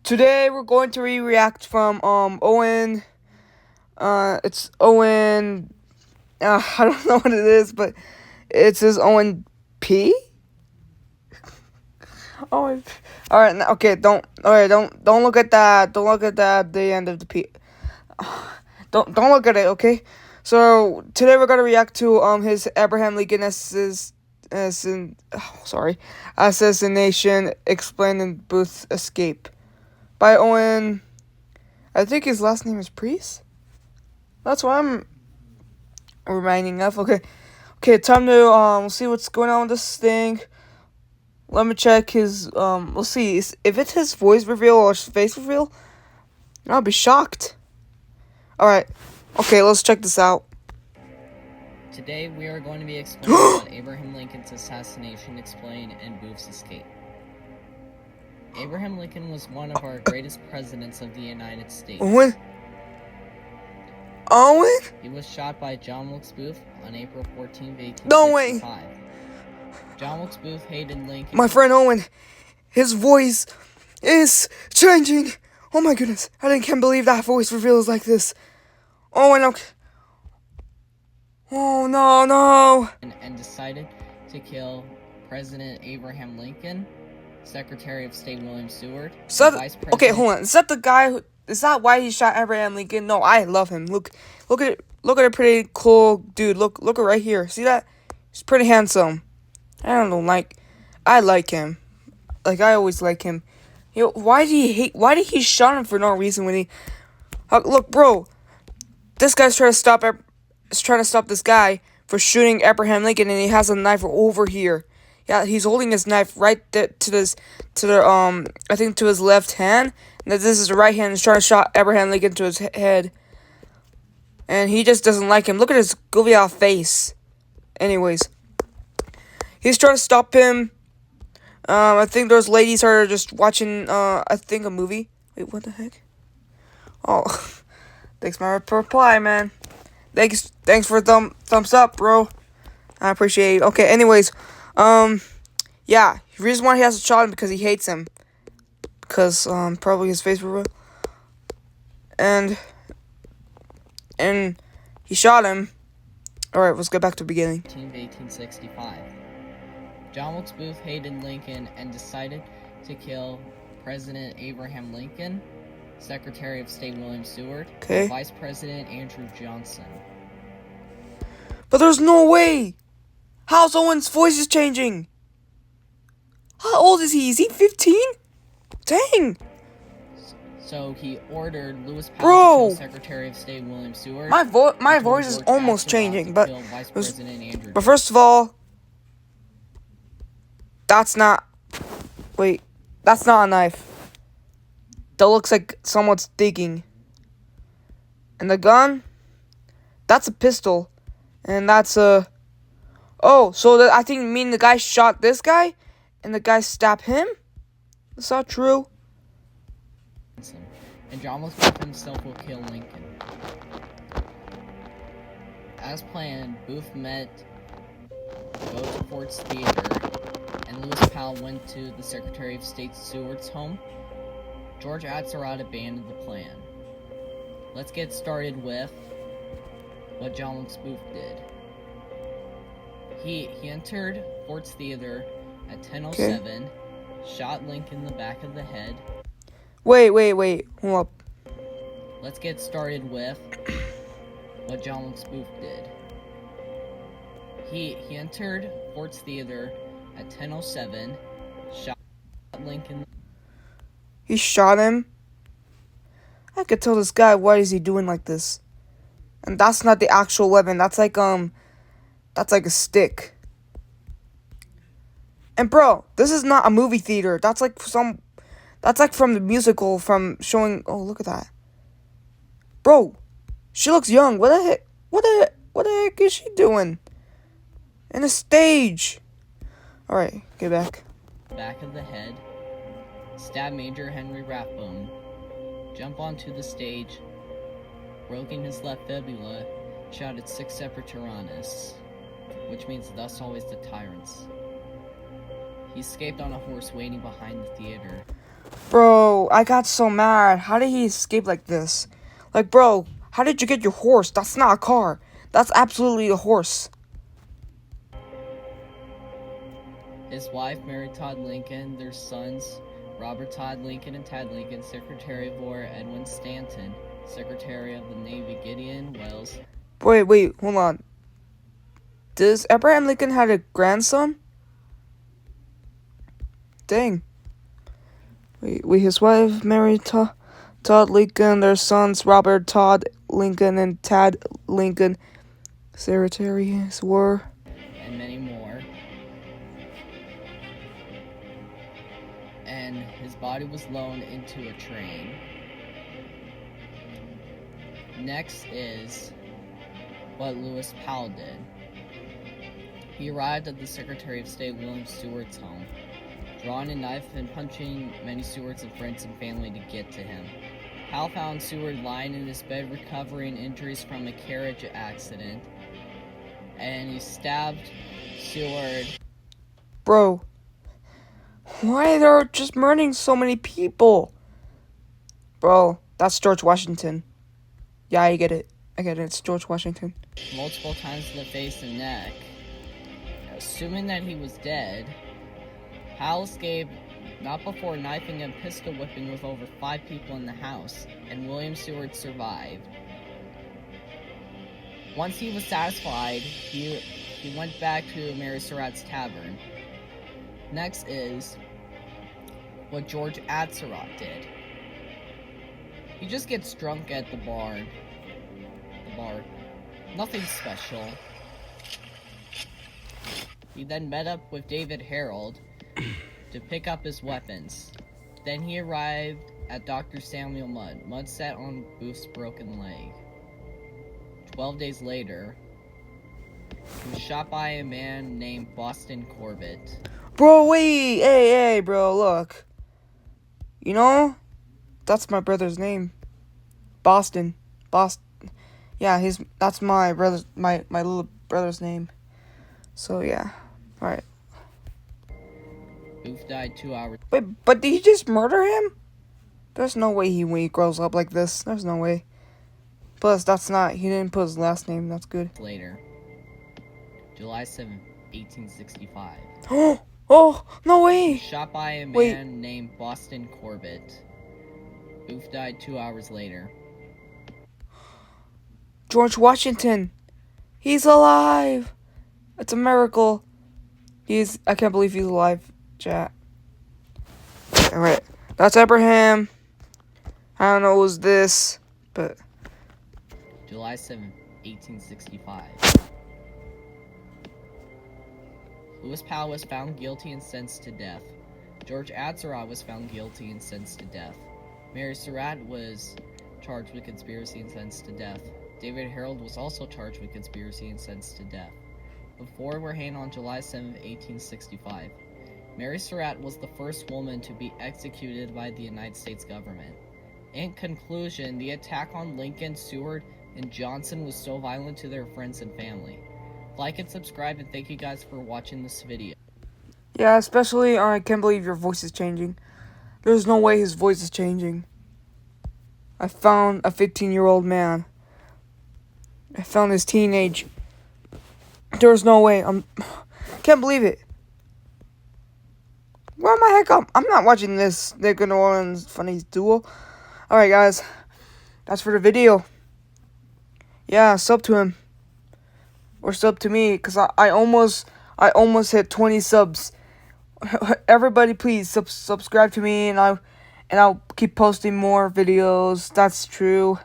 Today we're going to react from Owen. It's Owen. I don't know what it is, but it says Owen P. Owen. All right. Okay. Don't. All right. Don't look at that. Don't look at that. The end of the P. Don't look at it. Okay. So today we're gonna react to his Abraham Lincoln assassination explained in Booth's escape by Owen. I think his last name is Priest. That's what I'm reminding of. Okay, time to see what's going on with this thing. Let me check his we'll see if it's his voice reveal or his face reveal. I'll be shocked. Alright. Okay, let's check this out. Today we are going to be explaining about Abraham Lincoln's assassination explained in Booth's escape. Abraham Lincoln was one of our greatest presidents of the United States. Owen? He was shot by John Wilkes Booth on April 14, 1865. No way. John Wilkes Booth hated Lincoln. My friend Owen, his voice is changing. Oh my goodness, I can't believe that voice reveals like this. Owen, okay. Oh no. And decided to kill President Abraham Lincoln, Secretary of State William Seward, Vice President. Okay, hold on. Is that the guy who? Is that why he shot Abraham Lincoln? No, I love him. Look at a pretty cool dude. Look at right here. See that? He's pretty handsome. I like him. Like I always like him. Why did he shot him for no reason when he? Look, bro. This guy's trying to stop this guy for shooting Abraham Lincoln, and he has a knife over here. Yeah, he's holding his knife right I think to his left hand. And this is the right hand. He's trying to shot Abraham Lincoln to his head. And he just doesn't like him. Look at his goofy out face. Anyways. He's trying to stop him. I think those ladies are just watching, I think a movie. Wait, what the heck? Oh, thanks for my reply, man. Thanks for thumbs up, bro. I appreciate it. Okay, anyways, yeah, the reason why he has to shot him because he hates him. Because, probably his face reveal. And he shot him. Alright, let's get back to the beginning. 1865. John Wilkes Booth hated Lincoln and decided to kill President Abraham Lincoln, Secretary of State William Seward, and Vice President Andrew Johnson. But there's no way! How's Owen's voice is changing? How old is he? Is he 15? Dang! So he ordered Lewis Powell to kill Secretary of State William Seward. My voice is almost changing, but But first of all, that's not a knife. That looks like someone's digging. And the gun, that's a pistol, and that's a. Oh, so I think the guy shot this guy, and the guy stabbed him. That's not true. And John Wilkes Booth himself will kill Lincoln. As planned, Booth met go to Ford's Theater, and Lewis Powell went to the Secretary of State Seward's home. George Atzerodt abandoned the plan. Let's get started with what John Wilkes Booth did. He entered Ford's Theater at 10:07, shot Lincoln in the back of the head. Wait, hold up. Let's get started with what John Wilkes Booth did. He entered Ford's Theater at 10:07, shot Lincoln. He shot him? I could tell this guy, why is he doing like this? And that's not the actual weapon. That's like a stick. And bro, this is not a movie theater. That's like from the musical from showing. Oh, look at that. Bro, she looks young. What the heck? What the heck is she doing? In a stage. Alright, get back. Back of the head. Stab Major Henry Rathbone. Jump onto the stage. Broken his left fibula. Shouted 6 separate tyrannists. Which means thus always the tyrants. He escaped on a horse waiting behind the theater. Bro, I got so mad. How did he escape like this? Like, bro, how did you get your horse? That's not a car. That's absolutely a horse. His wife, Mary Todd Lincoln, their sons, Robert Todd Lincoln and Tad Lincoln, Secretary of War Edwin Stanton, Secretary of the Navy Gideon Wells. Wait, hold on. Does Abraham Lincoln had a grandson? Dang. Wait, his wife, Mary Todd Lincoln, their sons, Robert Todd Lincoln and Tad Lincoln, secretaries were, and many more. And his body was loaned into a train. Next is what Lewis Powell did. He arrived at the Secretary of State William Stewart's home, drawing a knife and punching many Stewart's and friends and family to get to him. Powell found Seward lying in his bed recovering injuries from a carriage accident, and he stabbed Seward. Bro, why they're just murdering so many people? Bro, that's George Washington. Yeah, I get it. It's George Washington. Multiple times in the face and neck. Assuming that he was dead, Powell escaped not before knifing and pistol whipping with over 5 people in the house, and William Seward survived. Once he was satisfied, he went back to Mary Surratt's tavern. Next is what George Atzerodt did. He just gets drunk at the bar. Nothing special. He then met up with David Harold to pick up his weapons. Then he arrived at Dr. Samuel Mudd. Mudd sat on Booth's broken leg. 12 days later, he was shot by a man named Boston Corbett. Bro, wait, hey, bro, look. You know, that's my brother's name. Boston. Yeah, that's my brother's, my little brother's name. So yeah, all right. Booth died 2 hours. Wait, but did he just murder him? There's no way when he grows up like this. There's no way. Plus, he didn't put his last name. That's good. Later, July 7th, 1865. Oh, no way. Shot by a man named Boston Corbett. Booth died 2 hours later. George Washington. He's alive. It's a miracle. I can't believe he's alive, chat. Alright, that's Abraham. I don't know what was this, but... July 7th, 1865. Lewis Powell was found guilty and sentenced to death. George Atzerodt was found guilty and sentenced to death. Mary Surratt was charged with conspiracy and sentenced to death. David Harold was also charged with conspiracy and sentenced to death. The 4 were hanged on July 7, 1865. Mary Surratt was the first woman to be executed by the United States government. In conclusion, the attack on Lincoln, Seward, and Johnson was so violent to their friends and family. Like and subscribe, and thank you guys for watching this video. Yeah, especially, I can't believe your voice is changing. There's no way his voice is changing. I found a 15-year-old man. I found his teenage. There's no way. Can't believe it. Where the heck I'm not watching this Nick and Orleans funny duel. Alright, guys. That's for the video. Yeah, sub to him. Or sub to me, because I almost hit 20 subs. Everybody please subscribe to me, and I'll keep posting more videos. That's true.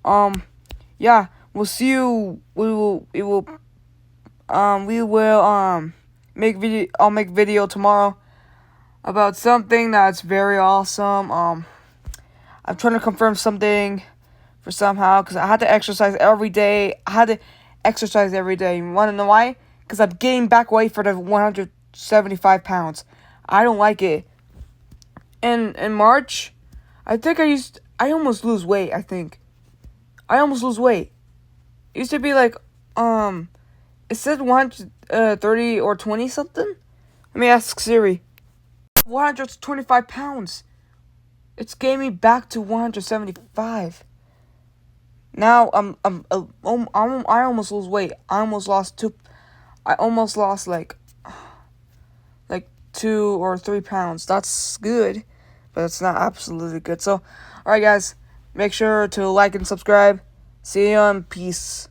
Yeah, we'll see you. I'll make video tomorrow about something that's very awesome. I'm trying to confirm something for somehow, because I had to exercise every day. You want to know why? Because I'm getting back weight for the 175 pounds. I don't like it. In March, I think I almost lose weight, I think. I almost lose weight. It used to be like, it said 130 or 20 something. Let me ask Siri. 125 pounds. It's getting me back to 175. Now I almost lose weight. I almost lost like 2 or 3 pounds. That's good, but it's not absolutely good. So, alright guys, make sure to like and subscribe. See you and peace.